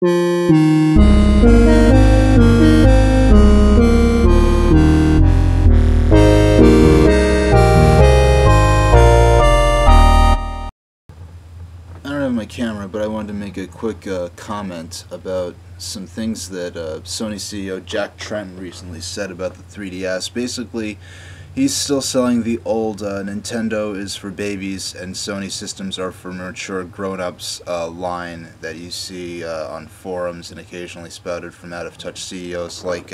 I don't have my camera, but I wanted to make a quick comment about some things that Sony CEO Jack Tretton recently said about the 3DS. Basically, he's still selling the old Nintendo is for babies and Sony systems are for mature grown-ups line that you see on forums and occasionally spouted from out-of-touch CEOs like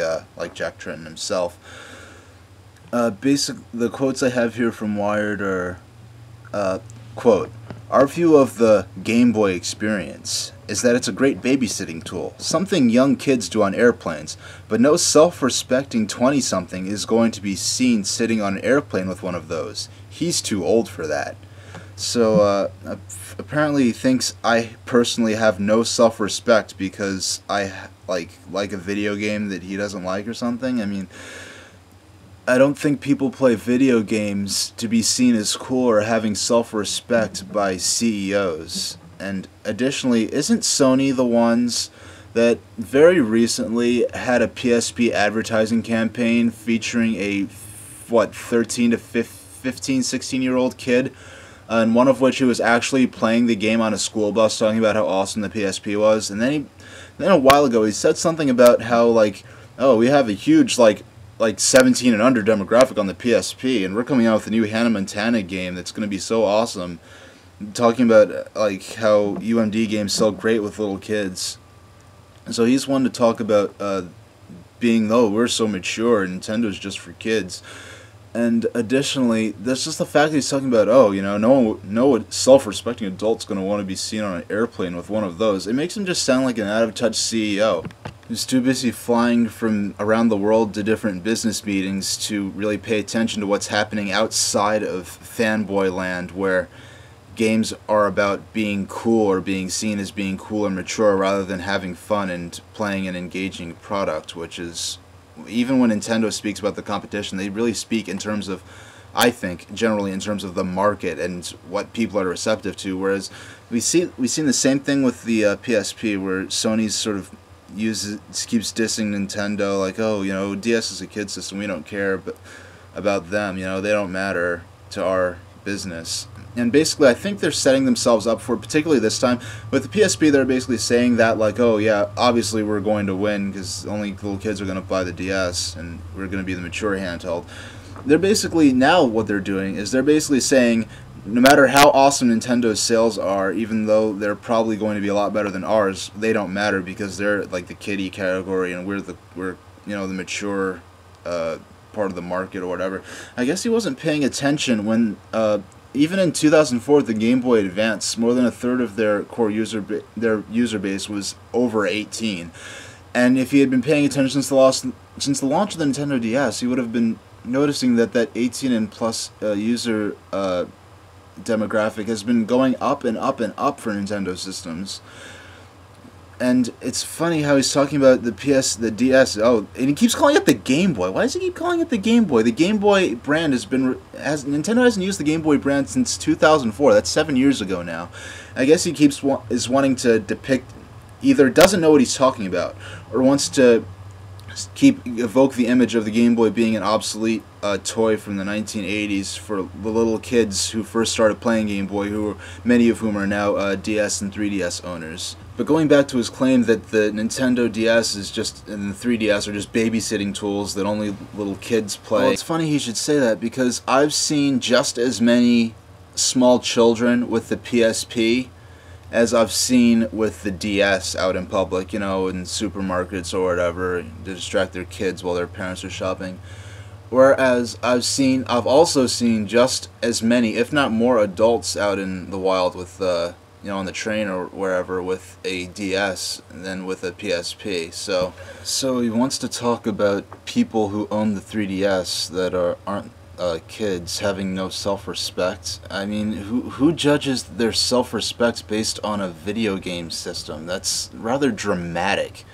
Jack Tretton himself. The quotes I have here from Wired are, quote, "Our view of the Game Boy experience is that it's a great babysitting tool, something young kids do on airplanes, but no self-respecting 20-something is going to be seen sitting on an airplane with one of those. He's too old for that." So apparently he thinks I personally have no self-respect because I like a video game that he doesn't like or something. I mean, I don't think people play video games to be seen as cool or having self-respect by CEOs. And additionally, isn't Sony the ones that very recently had a PSP advertising campaign featuring a, 13 to 15, 16-year-old kid, and one of which he was actually playing the game on a school bus talking about how awesome the PSP was? And then a while ago he said something about how, like, oh, we have a huge, like 17 and under demographic on the PSP, and we're coming out with a new Hannah Montanah game that's going to be so awesome. Talking about like how UMD games sell great with little kids. So he's one to talk about being, oh, we're so mature, Nintendo's just for kids. And additionally, there's just the fact that he's talking about, oh, you know, no self-respecting adult's going to want to be seen on an airplane with one of those. It makes him just sound like an out-of-touch CEO who's too busy flying from around the world to different business meetings to really pay attention to what's happening outside of fanboy land, where games are about being cool or being seen as being cool and mature rather than having fun and playing an engaging product, which is, even when Nintendo speaks about the competition, they really speak in terms of, I think, generally in terms of the market and what people are receptive to, whereas we've seen the same thing with the PSP, where Sony's sort of keeps dissing Nintendo, like, oh, you know, DS is a kid system, we don't care about them, you know, they don't matter to our business. And basically, I think they're setting themselves up for, particularly this time, with the PSP, they're basically saying that, like, oh yeah, obviously we're going to win because only little kids are going to buy the DS and we're going to be the mature handheld. They're basically, now what they're doing is they're basically saying, no matter how awesome Nintendo's sales are, even though they're probably going to be a lot better than ours, they don't matter because they're like the kiddie category and we're you know, the mature part of the market or whatever. I guess he wasn't paying attention when even in 2004, the Game Boy Advance, more than a third of their core user base was over 18. And if he had been paying attention since the launch of the Nintendo DS, he would have been noticing that 18 and plus user demographic has been going up and up and up for Nintendo systems. And it's funny how he's talking about the DS, oh, and he keeps calling it the Game Boy. Why does he keep calling it the Game Boy? The Game Boy brand Nintendo hasn't used the Game Boy brand since 2004. That's 7 years ago now. I guess he is wanting to depict, either doesn't know what he's talking about, or wants to evoke the image of the Game Boy being an obsolete toy from the 1980s for the little kids who first started playing Game Boy, many of whom are now DS and 3DS owners. But going back to his claim that the Nintendo DS and the 3DS are just babysitting tools that only little kids play. Well, it's funny he should say that because I've seen just as many small children with the PSP as I've seen with the DS out in public, you know, in supermarkets or whatever, to distract their kids while their parents are shopping. Whereas I've also seen just as many, if not more, adults out in the wild with, you know, on the train or wherever with a DS than with a PSP. So he wants to talk about people who own the 3DS that aren't kids having no self-respect. I mean, who judges their self-respect based on a video game system? That's rather dramatic.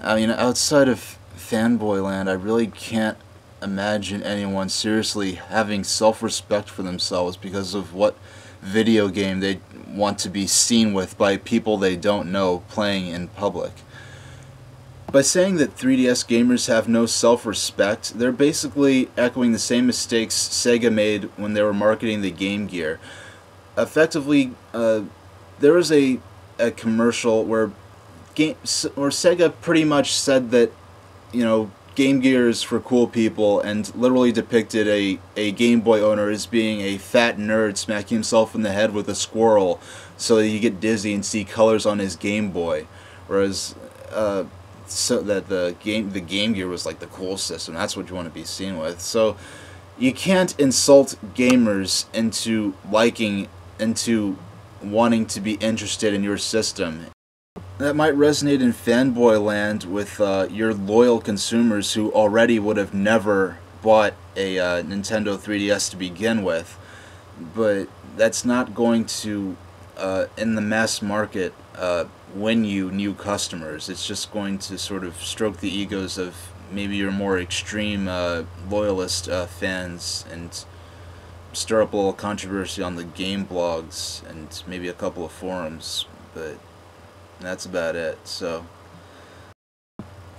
I mean, outside of fanboy land, I really can't imagine anyone seriously having self-respect for themselves because of what video game want to be seen with by people they don't know playing in public. By saying that 3DS gamers have no self-respect, they're basically echoing the same mistakes Sega made when they were marketing the Game Gear. Effectively, there was a commercial where Sega pretty much said that, you know, Game Gear is for cool people, and literally depicted a Game Boy owner as being a fat nerd smacking himself in the head with a squirrel so that you get dizzy and see colors on his Game Boy. Whereas, so that the Game Gear was like the cool system. That's what you want to be seen with. So you can't insult gamers into wanting to be interested in your system. That might resonate in fanboy land with your loyal consumers who already would have never bought a Nintendo 3DS to begin with, but that's not going to, in the mass market, win you new customers. It's just going to sort of stroke the egos of maybe your more extreme loyalist fans and stir up a little controversy on the game blogs and maybe a couple of forums, but that's about it. So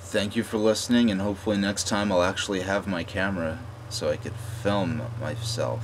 thank you for listening, and hopefully next time I'll actually have my camera so I could film myself.